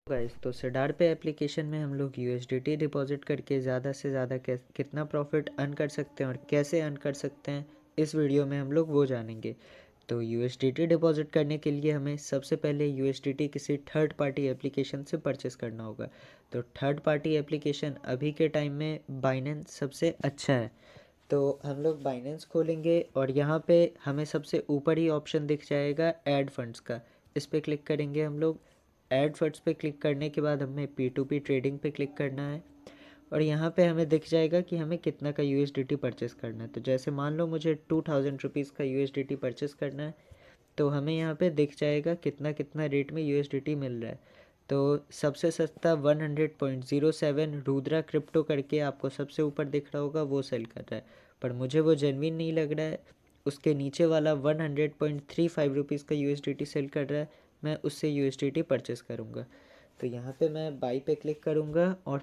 Guys, तो cedar पे application में हम लोग यूएसडीटी डिपॉजिट करके ज़्यादा से ज़्यादा कितना प्रॉफिट अर्न कर सकते हैं और कैसे अर्न कर सकते हैं, इस वीडियो में हम लोग वो जानेंगे। तो यूएसडीटी डिपॉजिट करने के लिए हमें सबसे पहले यूएसडीटी किसी थर्ड पार्टी एप्लीकेशन से परचेस करना होगा। तो थर्ड पार्टी एप्लीकेशन अभी के टाइम में बाइनेंस सबसे अच्छा है। तो हम लोग बाइनेंस खोलेंगे और यहाँ पे हमें सबसे ऊपर ही ऑप्शन दिख जाएगा ऐड फंड्स का। इस पर क्लिक करेंगे हम लोग। ऐड फंड्स पे क्लिक करने के बाद हमें P2P ट्रेडिंग पे क्लिक करना है और यहाँ पे हमें दिख जाएगा कि हमें कितना का यूएसडीटी परचेस करना है। तो जैसे मान लो मुझे 2000 रुपीज़ का यूएसडीटी परचेस करना है, तो हमें यहाँ पे दिख जाएगा कितना कितना रेट में यूएसडीटी मिल रहा है। तो सबसे सस्ता 100.07 रुद्रा क्रिप्टो करके आपको सबसे ऊपर दिख रहा होगा, वो सेल कर रहा है, पर मुझे वो जेन्युइन नहीं लग रहा है। उसके नीचे वाला 100.35 का यूएसडीटी सेल कर रहा है, मैं उससे यूएसडीटी परचेस करूँगा। तो यहाँ पे मैं बाई पे क्लिक करूँगा और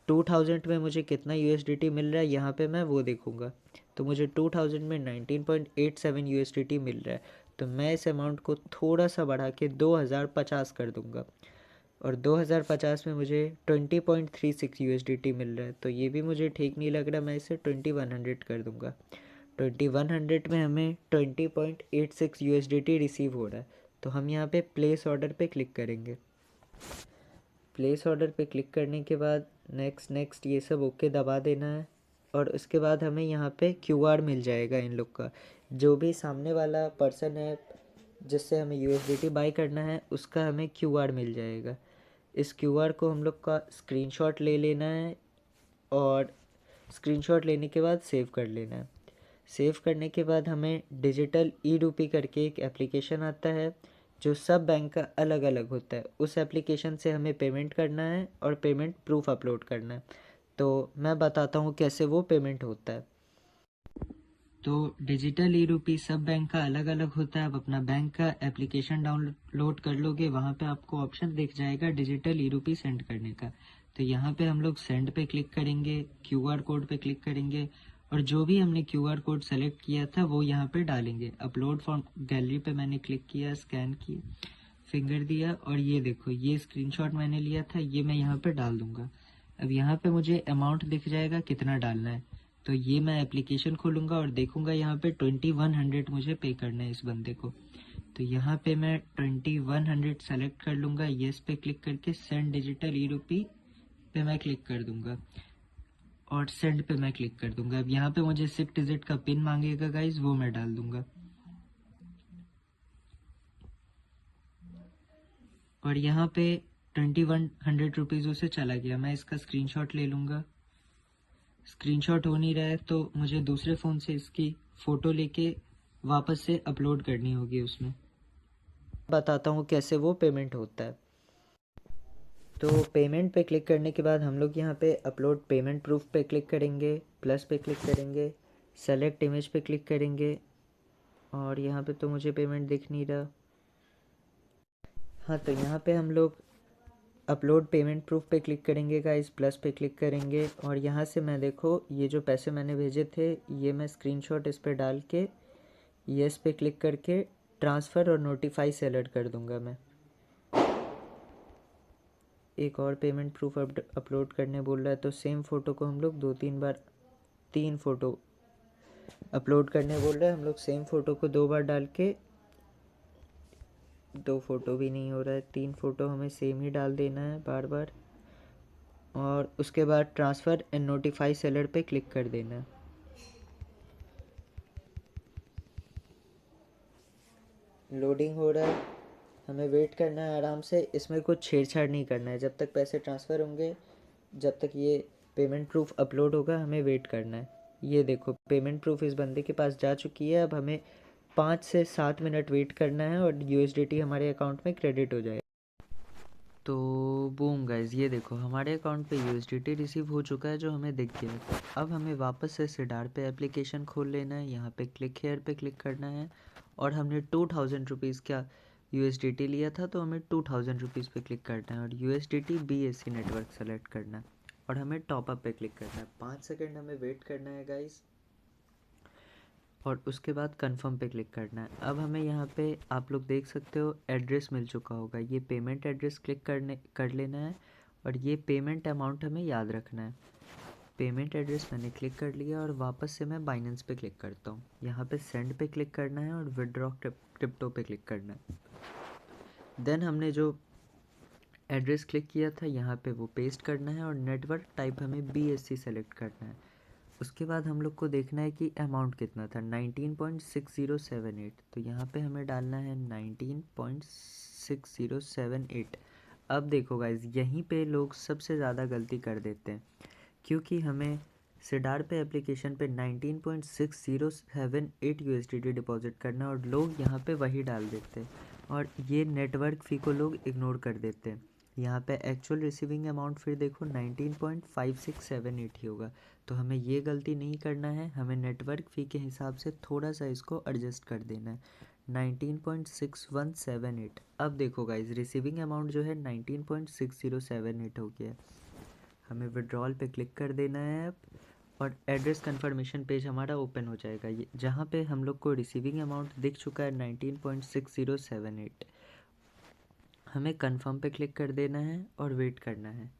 2000 में मुझे कितना यूएसडीटी मिल रहा है यहाँ पे मैं वो देखूँगा। तो मुझे 2000 में 19.87 यूएसडीटी मिल रहा है। तो मैं इस अमाउंट को थोड़ा सा बढ़ा के 2050 कर दूँगा और 2050 में मुझे 20.36 यूएसडीटी मिल रहा है। तो ये भी मुझे ठीक नहीं लग रहा, मैं इसे 2100 कर दूँगा। 2100 में हमें 20.86 यूएसडीटी रिसीव हो रहा है। तो हम यहाँ पे प्लेस ऑर्डर पे क्लिक करेंगे। प्लेस ऑर्डर पे क्लिक करने के बाद नेक्स्ट नेक्स्ट ये सब ओके दबा देना है और उसके बाद हमें यहाँ पे क्यूआर मिल जाएगा इन लोग का। जो भी सामने वाला पर्सन है जिससे हमें यूएसडीटी बाई करना है, उसका हमें क्यूआर मिल जाएगा। इस क्यूआर को हम लोग का स्क्रीनशॉट ले लेना है और स्क्रीनशॉट लेने के बाद सेव कर लेना है। सेव करने के बाद हमें डिजिटल ई रूपी करके एक एप्लीकेशन आता है जो सब बैंक का अलग अलग होता है। उस एप्लीकेशन से हमें पेमेंट करना है और पेमेंट प्रूफ अपलोड करना है। तो मैं बताता हूँ कैसे वो पेमेंट होता है। तो डिजिटल ई रूपी सब बैंक का अलग अलग होता है। आप अपना बैंक का एप्लीकेशन डाउनलोड कर लोगे, वहाँ पे आपको ऑप्शन दिख जाएगा डिजिटल ई रूपी सेंड करने का। तो यहाँ पे हम लोग सेंड पे क्लिक करेंगे, क्यूआर कोड पे क्लिक करेंगे और जो भी हमने क्यूआर कोड सेलेक्ट किया था वो यहाँ पे डालेंगे। अपलोड फ्रॉम गैलरी पे मैंने क्लिक किया, स्कैन किया, फिंगर दिया और ये देखो ये स्क्रीनशॉट मैंने लिया था, ये मैं यहाँ पे डाल दूंगा। अब यहाँ पे मुझे अमाउंट दिख जाएगा कितना डालना है। तो ये मैं एप्लीकेशन खोलूँगा और देखूँगा यहाँ पे 2100 मुझे पे करना है इस बंदे को। तो यहाँ पे मैं 2100 सेलेक्ट कर लूँगा, येस पे क्लिक करके सेंड डिजिटल ई रूपी पे मैं क्लिक कर दूँगा और सेंड पे मैं क्लिक कर दूँगा। अब यहाँ पे मुझे 6 डिजिट का पिन मांगेगा गाइज, वो मैं डाल दूँगा और यहाँ पे 2100 उसे चला गया। मैं इसका स्क्रीनशॉट ले लूँगा। स्क्रीनशॉट हो नहीं रहा है तो मुझे दूसरे फ़ोन से इसकी फ़ोटो लेके वापस से अपलोड करनी होगी उसमें। बताता हूँ कैसे वो पेमेंट होता है। तो पेमेंट पे क्लिक करने के बाद हम लोग यहाँ पे अपलोड पेमेंट प्रूफ पे क्लिक करेंगे, प्लस पे क्लिक करेंगे, सेलेक्ट इमेज पे क्लिक करेंगे और यहाँ पे तो मुझे पेमेंट दिख नहीं रहा। हाँ, तो यहाँ पे हम लोग अपलोड पेमेंट प्रूफ पे क्लिक करेंगे गाइस, प्लस पे क्लिक करेंगे और यहाँ से मैं देखो ये जो पैसे मैंने भेजे थे ये मैं स्क्रीनशॉट इस पे डाल के येस पे क्लिक करके ट्रांसफ़र और नोटिफाई सेलेक्ट कर दूंगा। मैं एक और पेमेंट प्रूफ अपलोड करने बोल रहा है, तो सेम फ़ोटो को हम लोग 2-3 बार, 3 फ़ोटो अपलोड करने बोल रहा है, हम लोग सेम फ़ोटो को 2 बार डाल के, 2 फ़ोटो भी नहीं हो रहा है, 3 फ़ोटो हमें सेम ही डाल देना है बार बार और उसके बाद ट्रांसफ़र एंड नोटिफाई सेलर पे क्लिक कर देना है। लोडिंग हो रहा है, हमें वेट करना है आराम से, इसमें कुछ छेड़छाड़ नहीं करना है। जब तक पैसे ट्रांसफ़र होंगे, जब तक ये पेमेंट प्रूफ अपलोड होगा, हमें वेट करना है। ये देखो पेमेंट प्रूफ इस बंदे के पास जा चुकी है। अब हमें 5 से 7 मिनट वेट करना है और यूएसडीटी हमारे अकाउंट में क्रेडिट हो जाएगा। तो बूम गाइज, ये देखो हमारे अकाउंट पे यूएसडीटी रिसीव हो चुका है जो हमें दिख गया है। अब हमें वापस से सिडार पे एप्लीकेशन खोल लेना है, यहाँ पे क्लिक हेयर पे क्लिक करना है और हमने 2000 रुपीज़ का यूएसडीटी लिया था तो हमें 2000 रुपीज़ पे क्लिक करना है और यूएसडीटी बीएससी नेटवर्क सेलेक्ट करना है और हमें टॉपअप पे क्लिक करना है। 5 सेकेंड हमें वेट करना है गाइज। और उसके बाद कंफर्म पे क्लिक करना है। अब हमें यहाँ पे आप लोग देख सकते हो एड्रेस मिल चुका होगा, ये पेमेंट एड्रेस क्लिक कर लेना है और ये पेमेंट अमाउंट हमें याद रखना है। पेमेंट एड्रेस मैंने क्लिक कर लिया और वापस से मैं बाइनेंस पे क्लिक करता हूँ। यहाँ पे सेंड पे क्लिक करना है और विड्रॉ क्रिप्टो पे क्लिक करना है। देन हमने जो एड्रेस क्लिक किया था यहाँ पे वो पेस्ट करना है और नेटवर्क टाइप हमें BSC सेलेक्ट करना है। उसके बाद हम लोग को देखना है कि अमाउंट कितना था, 19.6078। तो यहाँ पे हमें डालना है 19.6078। अब देखो गाइज, यहीं पे लोग सबसे ज़्यादा गलती कर देते हैं, क्योंकि हमें सिडार पे एप्लीकेशन पे 19.6078 USDT डिपॉजिट करना और लोग यहाँ पे वही डाल देते हैं और ये नेटवर्क फ़ी को लोग इग्नोर कर देते हैं। यहाँ पे एक्चुअल रिसीविंग अमाउंट फिर देखो 19.5678 ही होगा। तो हमें ये गलती नहीं करना है, हमें नेटवर्क फ़ी के हिसाब से थोड़ा सा इसको एडजस्ट कर देना है, 19.6178। अब देखो गाइज, रिसीविंग अमाउंट जो है 19.6078 हो गया। हमें विड्रॉल पे क्लिक कर देना है अब और एड्रेस कंफर्मेशन पेज हमारा ओपन हो जाएगा, ये जहाँ पे हम लोग को रिसीविंग अमाउंट दिख चुका है 19.6078। हमें कंफर्म पे क्लिक कर देना है और वेट करना है।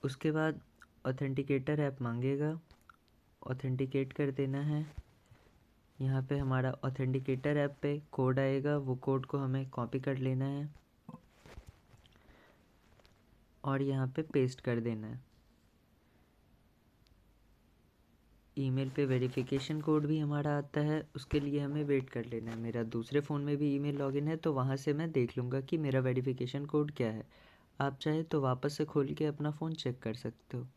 उसके बाद ऑथेंटिकेटर ऐप मांगेगा, ऑथेंटिकेट कर देना है। यहाँ पे हमारा ऑथेंटिकेटर ऐप पे कोड आएगा, वो कोड को हमें कॉपी कर लेना है और यहाँ पे पेस्ट कर देना है। ईमेल पे वेरिफिकेशन कोड भी हमारा आता है, उसके लिए हमें वेट कर लेना है। मेरा दूसरे फ़ोन में भी ईमेल लॉगिन है, तो वहाँ से मैं देख लूँगा कि मेरा वेरिफिकेशन कोड क्या है। आप चाहे तो वापस से खोल के अपना फ़ोन चेक कर सकते हो।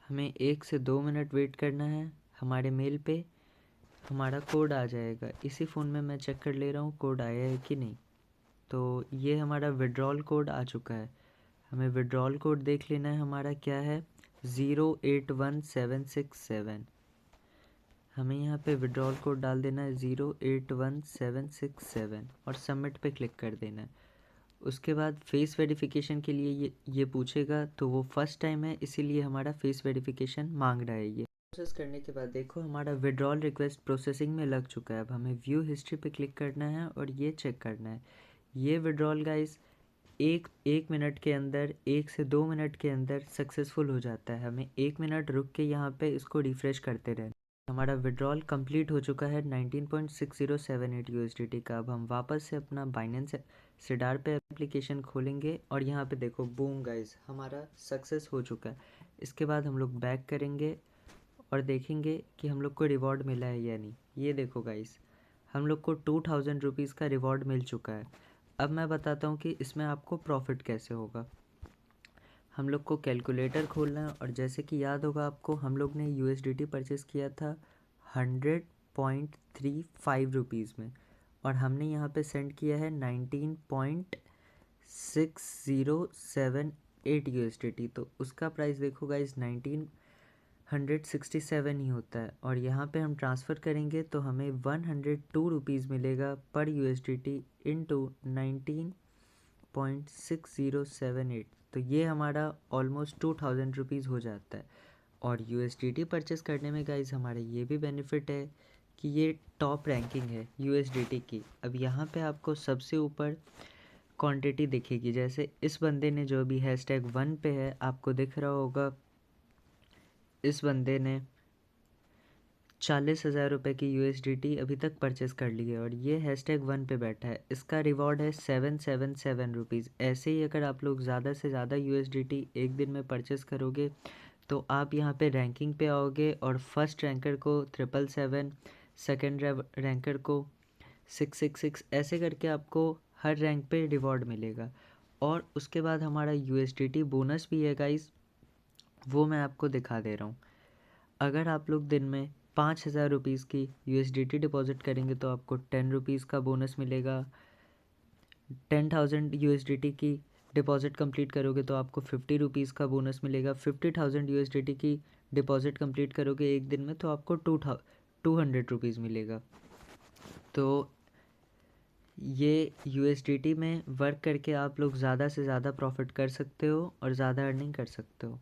हमें 1 से 2 मिनट वेट करना है, हमारे मेल पे हमारा कोड आ जाएगा। इसी फ़ोन में मैं चेक कर ले रहा हूँ कोड आया है कि नहीं। तो ये हमारा विड्रॉल कोड आ चुका है। हमें विड्रॉल कोड देख लेना है, हमारा क्या है, 081767। हमें यहाँ पे विड्रॉल कोड डाल देना है 081767 और सबमिट पे क्लिक कर देना है। उसके बाद फेस वेरिफिकेशन के लिए ये पूछेगा, तो वो फर्स्ट टाइम है इसीलिए हमारा फेस वेरिफिकेशन मांग रहा है। ये प्रोसेस करने के बाद देखो हमारा विड्रॉल रिक्वेस्ट प्रोसेसिंग में लग चुका है। अब हमें व्यू हिस्ट्री पे क्लिक करना है और ये चेक करना है। ये विड्रॉल गाइस एक मिनट के अंदर, 1 से 2 मिनट के अंदर सक्सेसफुल हो जाता है। हमें 1 मिनट रुक के यहाँ पे इसको रिफ़्रेश करते रहना। हमारा विड्रॉल कंप्लीट हो चुका है 19.6078 USDT का। अब हम वापस से अपना बाइनेंस सिडार पे एप्लीकेशन खोलेंगे और यहाँ पे देखो बूम गाइस, हमारा सक्सेस हो चुका है। इसके बाद हम लोग बैक करेंगे और देखेंगे कि हम लोग को रिवॉर्ड मिला है या नहीं। ये देखो गाइस, हम लोग को 2000 रुपीज़ का रिवॉर्ड मिल चुका है। अब मैं बताता हूँ कि इसमें आपको प्रॉफिट कैसे होगा। हम लोग को कैलकुलेटर खोलना है और जैसे कि याद होगा आपको, हम लोग ने USDT परचेज़ किया था 100.35 रुपीज़ में और हमने यहाँ पे सेंड किया है 19.6078 USDT। तो उसका प्राइस देखो गाइस 1967 ही होता है और यहाँ पे हम ट्रांसफ़र करेंगे तो हमें 102 रुपीज़ मिलेगा पर USDT इंटू 19.6078। तो ये हमारा ऑलमोस्ट 2000 रुपीज़ हो जाता है। और USDT परचेस करने में गाइज हमारे ये भी बेनिफिट है कि ये टॉप रैंकिंग है USDT की। अब यहाँ पे आपको सबसे ऊपर क्वांटिटी दिखेगी, जैसे इस बंदे ने जो भी #1 पे है, आपको दिख रहा होगा इस बंदे ने 40,000 रुपये की USDT अभी तक परचेस कर ली है और ये #1 पे बैठा है। इसका रिवॉर्ड है 777 रुपीज़। ऐसे ही अगर आप लोग ज़्यादा से ज़्यादा USDT एक दिन में परचेस करोगे तो आप यहाँ पे रैंकिंग पे आओगे और फर्स्ट रैंकर को 777, सेकंड रैंकर को 666, ऐसे करके आपको हर रैंक पे रिवॉर्ड मिलेगा। और उसके बाद हमारा USDT बोनस भी है गाइस, वो मैं आपको दिखा दे रहा हूँ। अगर आप लोग दिन में 5,000 रुपीज़ की USDT डिपॉजिट करेंगे तो आपको 10 रुपीज़ का बोनस मिलेगा। 10,000 USDT की डिपॉजिट कंप्लीट करोगे तो आपको 50 रुपीज़ का बोनस मिलेगा। 50,000 USDT की डिपॉजिट कंप्लीट करोगे एक दिन में तो आपको 200 रुपीज़ मिलेगा। तो ये USDT में वर्क करके आप लोग ज़्यादा से ज़्यादा प्रॉफिट कर सकते हो और ज़्यादा अर्निंग कर सकते हो।